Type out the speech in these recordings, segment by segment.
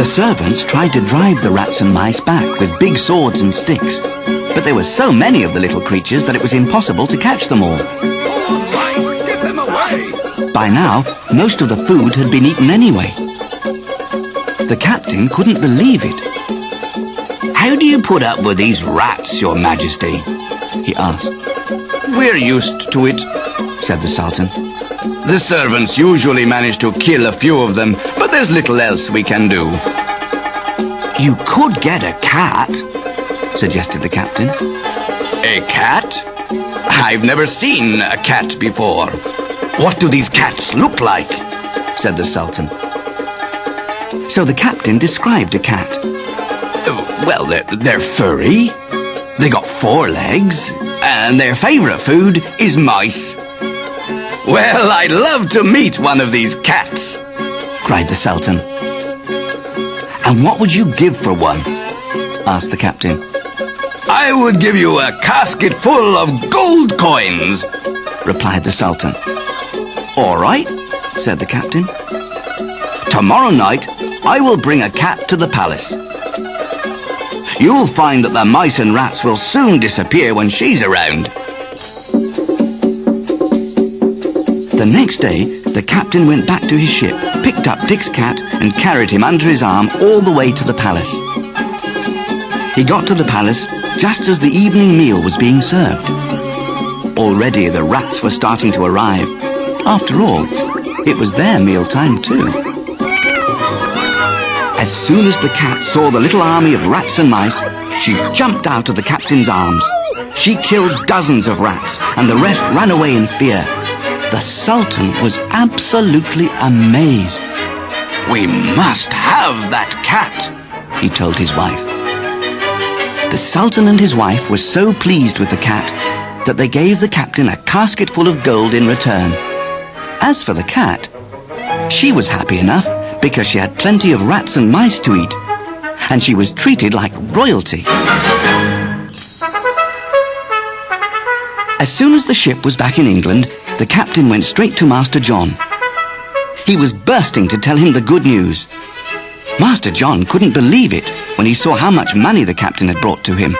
The servants tried to drive the rats and mice back with big swords and sticks, but there were so many of the little creatures that it was impossible to catch them all. Get them away! By now, most of the food had been eaten anyway. The captain couldn't believe it. How do you put up with these rats, Your Majesty? He asked. We're used to it, said the Sultan. The servants usually manage to kill a few of them, but there's little else we can do. You could get a cat, suggested the captain. A cat? I've never seen a cat before. What do these cats look like? Said the Sultan. So the captain described a cat. Well, they're furry, they got 4 legs, and their favourite food is mice. Well, I'd love to meet one of these cats, cried the Sultan. And what would you give for one? Asked the captain. I would give you a casket full of gold coins, replied the Sultan. All right, said the captain. Tomorrow night, I will bring a cat to the palace. You'll find that the mice and rats will soon disappear when she's around. The next day, the captain went back to his ship, picked up Dick's cat and carried him under his arm all the way to the palace. He got to the palace just as the evening meal was being served. Already the rats were starting to arrive. After all, it was their mealtime too. As soon as the cat saw the little army of rats and mice, she jumped out of the captain's arms. She killed dozens of rats, and the rest ran away in fear. The Sultan was absolutely amazed. We must have that cat, he told his wife. The Sultan and his wife were so pleased with the cat that they gave the captain a casket full of gold in return. As for the cat, she was happy enough because she had plenty of rats and mice to eat, and she was treated like royalty. As soon as the ship was back in England, the captain went straight to Master John. He was bursting to tell him the good news. Master John couldn't believe it when he saw how much money the captain had brought to him.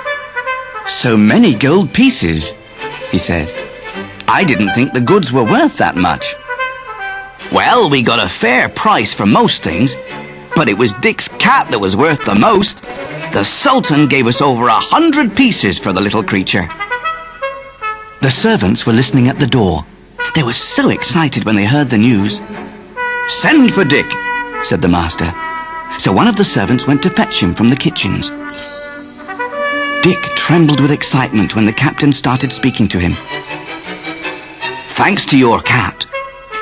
"So many gold pieces," he said. "I didn't think the goods were worth that much." Well, we got a fair price for most things, but it was Dick's cat that was worth the most. The Sultan gave us over 100 pieces for the little creature. The servants were listening at the door. They were so excited when they heard the news. "Send for Dick," said the master. So one of the servants went to fetch him from the kitchens. Dick trembled with excitement when the captain started speaking to him. "Thanks to your cat,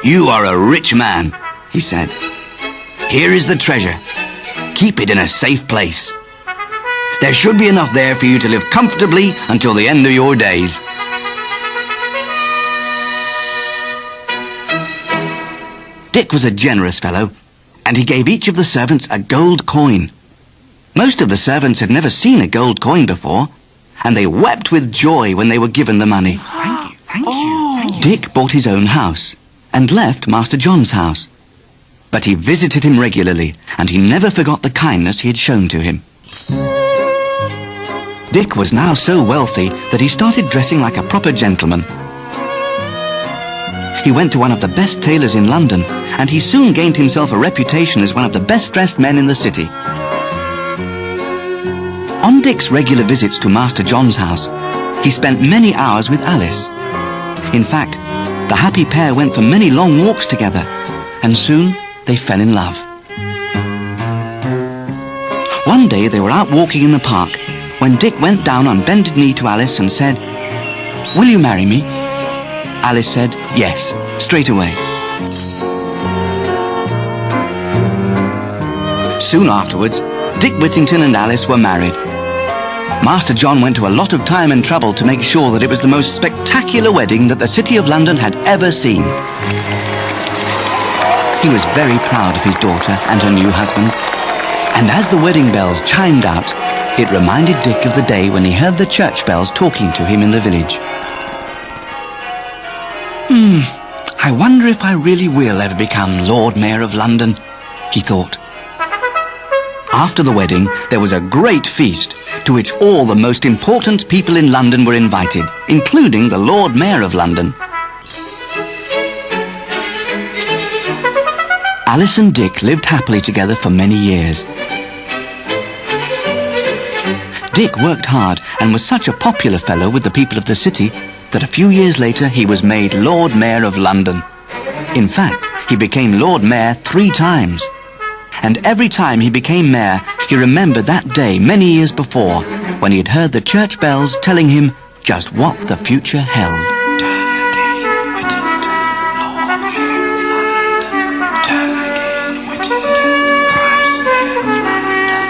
you are a rich man," he said. "Here is the treasure. Keep it in a safe place. There should be enough there for you to live comfortably until the end of your days." Dick was a generous fellow, and he gave each of the servants a gold coin. Most of the servants had never seen a gold coin before, and they wept with joy when they were given the money. Thank you. Dick bought his own house and left Master John's house. But he visited him regularly, and he never forgot the kindness he had shown to him. Dick was now so wealthy that he started dressing like a proper gentleman. He went to one of the best tailors in London, and he soon gained himself a reputation as one of the best-dressed men in the city. On Dick's regular visits to Master John's house, he spent many hours with Alice. In fact, the happy pair went for many long walks together, and soon they fell in love. One day they were out walking in the park when Dick went down on bended knee to Alice and said, "Will you marry me?" Alice said yes, straight away. Soon afterwards, Dick Whittington and Alice were married. Master John went to a lot of time and trouble to make sure that it was the most spectacular wedding that the City of London had ever seen. He was very proud of his daughter and her new husband, and as the wedding bells chimed out, it reminded Dick of the day when he heard the church bells talking to him in the village. I wonder if I really will ever become Lord Mayor of London, he thought. After the wedding, there was a great feast to which all the most important people in London were invited, including the Lord Mayor of London. Alice and Dick lived happily together for many years. Dick worked hard and was such a popular fellow with the people of the city that a few years later he was made Lord Mayor of London. In fact, he became Lord Mayor 3 times. And every time he became mayor, he remembered that day many years before when he had heard the church bells telling him just what the future held. Turn again, Whittington, Lord Mayor of London. Turn again, Whittington, thrice Mayor of London.